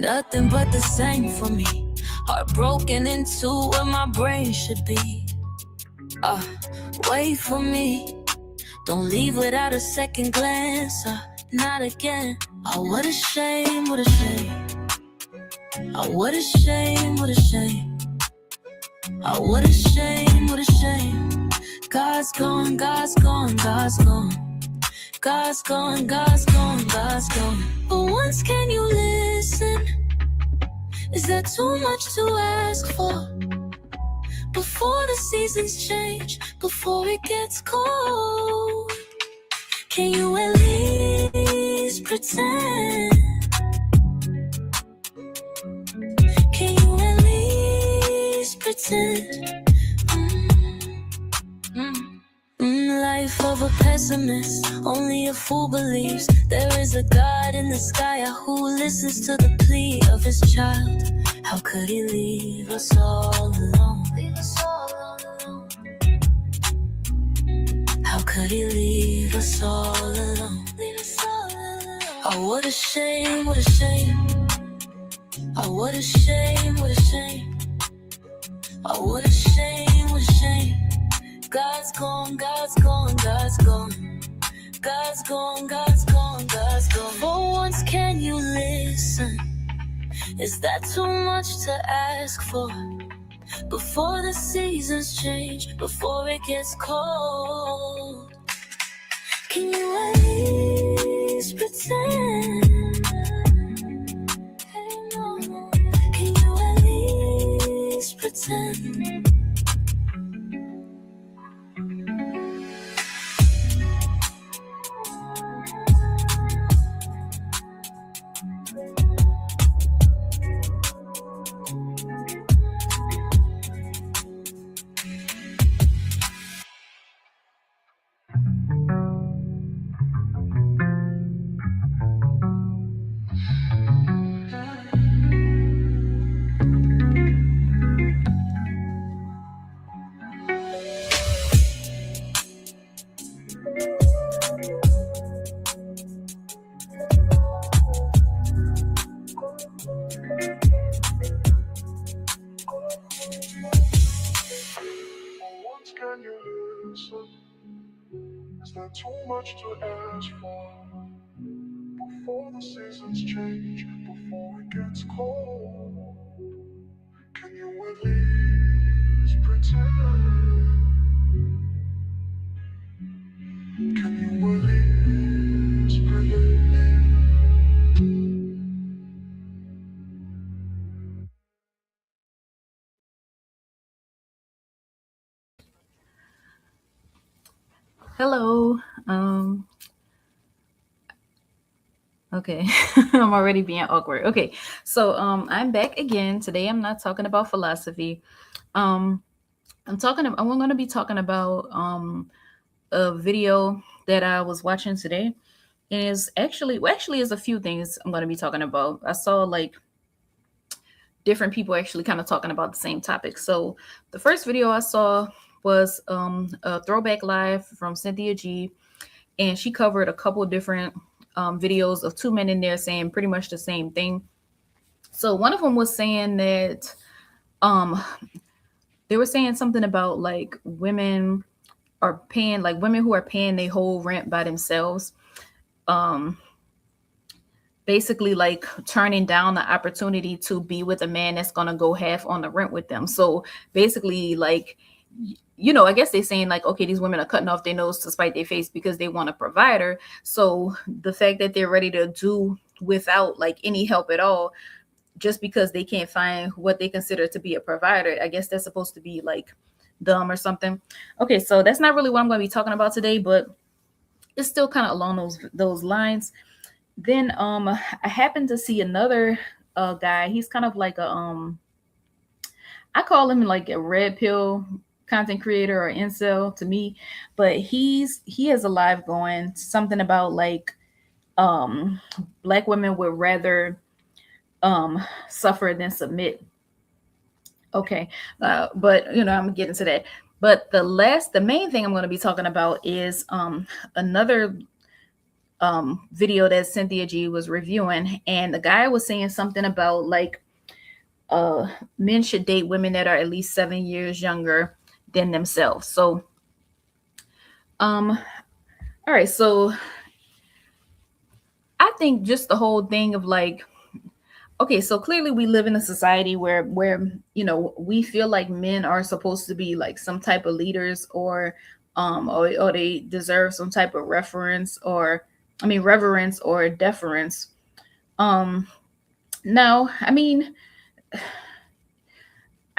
nothing but the same for me. Heartbroken into where my brain should be. Wait for me. Don't leave without a second glance. Not again. Oh, what a shame, what a shame. Oh, what a shame, what a shame. Oh, what a shame, what a shame. God's gone, God's gone, God's gone. God's gone, God's gone, God's gone. But once can you listen? Is that too much to ask for? Before the seasons change, before it gets cold, can you at least pretend? Can you at least pretend? Life of a pessimist, only a fool believes there is a God in the sky who listens to the plea of his child. How could he leave us all alone? How could he leave us all alone? Oh, what a shame, what a shame. Oh, what a shame, what a shame. Oh, what a shame, what a shame. God's gone, God's gone, God's gone. God's gone, God's gone, God's gone. For once can you listen? Is that too much to ask for? Before the seasons change, before it gets cold, can you at least pretend? Can you at least pretend? Is that too much to ask for? Before the seasons change, before it gets cold, can you at least pretend? Can you at least pretend? Hello. Okay. I'm already being awkward. Okay. So I'm back again. Today I'm not talking about philosophy. I'm going to be talking about a video that I was watching today. And is actually is a few things I'm going to be talking about. I saw like different people actually kind of talking about the same topic. So the first video I saw was a throwback live from Cynthia G, and she covered a couple different videos of two men in there saying pretty much the same thing. So one of them was saying that they were saying something about like women who are paying their whole rent by themselves, basically like turning down the opportunity to be with a man that's going to go half on the rent with them. So basically like, I guess they're saying like, okay, these women are cutting off their nose to spite their face because they want a provider. So the fact that they're ready to do without like any help at all, just because they can't find what they consider to be a provider, I guess that's supposed to be like dumb or something. Okay, so that's not really what I'm going to be talking about today, but it's still kind of along those lines. Then I happened to see another guy. He's kind of like I call him like a red pill content creator or incel to me, but he has a live going something about like Black women would rather suffer than submit. Okay, but I'm gonna get into that. But the main thing I'm going to be talking about is another video that Cynthia G was reviewing, and the guy was saying something about like men should date women that are at least 7 years younger than themselves. So all right, so I think just the whole thing of like, okay, so clearly we live in a society where we feel like men are supposed to be like some type of leaders, or they deserve some type of reverence or deference. Now,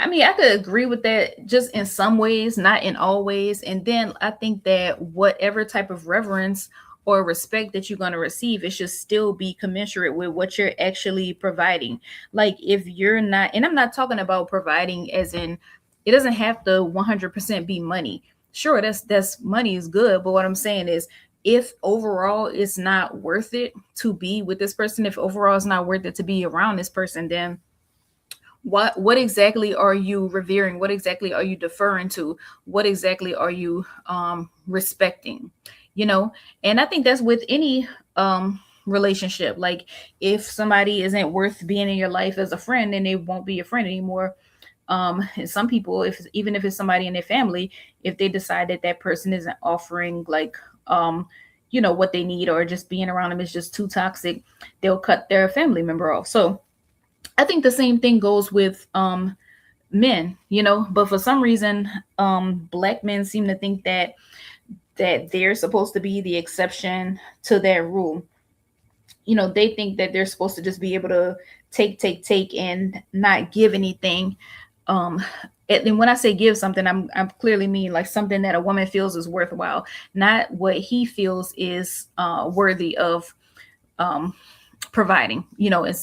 I could agree with that just in some ways, not in all ways. And then I think that whatever type of reverence or respect that you're going to receive, it should still be commensurate with what you're actually providing. Like if you're not, and I'm not talking about providing as in, it doesn't have to 100% be money. Sure, that's money is good, but what I'm saying is, if overall it's not worth it to be with this person, if overall it's not worth it to be around this person, then what exactly are you revering? What exactly are you deferring to? What exactly are you respecting? And I think that's with any relationship. Like if somebody isn't worth being in your life as a friend, then they won't be a friend anymore. And some people, even if it's somebody in their family, if they decide that that person isn't offering like what they need, or just being around them is just too toxic, they'll cut their family member off. So I think the same thing goes with men, but for some reason, Black men seem to think that they're supposed to be the exception to that rule. They think that they're supposed to just be able to take and not give anything. And when I say give something, I'm clearly mean like something that a woman feels is worthwhile, not what he feels is worthy of providing,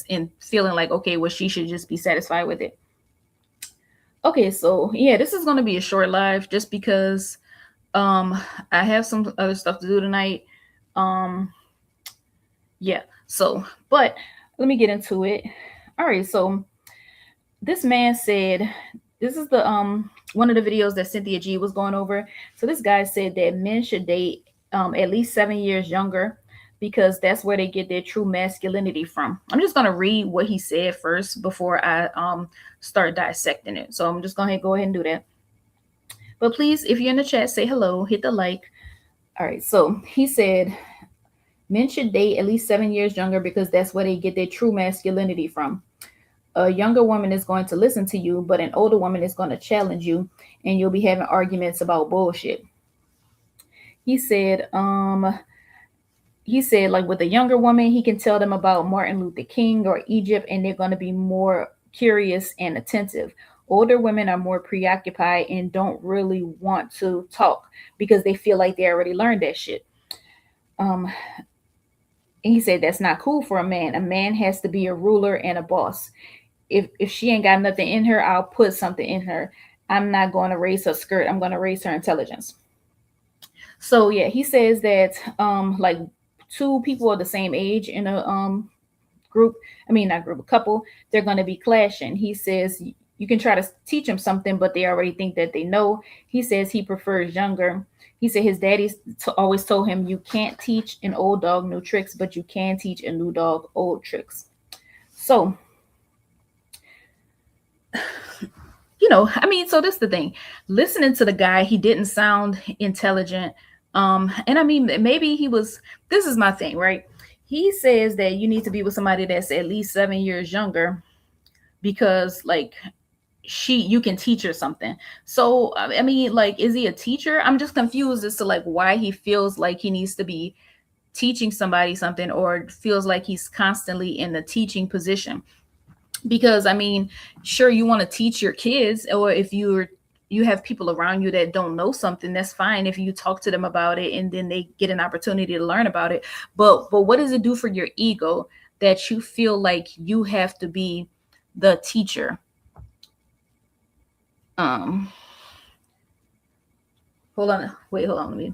and feeling like, okay, well, she should just be satisfied with it. Okay, so yeah, this is going to be a short live just because I have some other stuff to do tonight. Yeah, so, but let me get into it. All right, so this man said, this is the one of the videos that Cynthia G was going over. So this guy said that men should date at least 7 years younger, because that's where they get their true masculinity from. I'm just going to read what he said first before I start dissecting it. So I'm just going to go ahead and do that. But please, if you're in the chat, say hello, hit the like. All right, so he said, men should date at least 7 years younger because that's where they get their true masculinity from. A younger woman is going to listen to you, but an older woman is going to challenge you, and you'll be having arguments about bullshit. He said, like with a younger woman, he can tell them about Martin Luther King or Egypt, and they're going to be more curious and attentive. Older women are more preoccupied and don't really want to talk because they feel like they already learned that shit. And he said that's not cool for a man. A man has to be a ruler and a boss. If she ain't got nothing in her, I'll put something in her. I'm not going to raise her skirt. I'm going to raise her intelligence. So yeah, he says that like two people of the same age in a couple, they're going to be clashing. He says you can try to teach them something, but they already think that they know. He says he prefers younger. He said his daddy always told him, you can't teach an old dog new tricks, but you can teach a new dog old tricks. So, so this is the thing. Listening to the guy, he didn't sound intelligent. And maybe this is my thing, right? He says that you need to be with somebody that's at least 7 years younger because like you can teach her something. So, is he a teacher? I'm just confused as to like why he feels like he needs to be teaching somebody something, or feels like he's constantly in the teaching position. Because sure, you want to teach your kids, or if you have people around you that don't know something, that's fine if you talk to them about it and then they get an opportunity to learn about it. But what does it do for your ego that you feel like you have to be the teacher? Hold on. Let me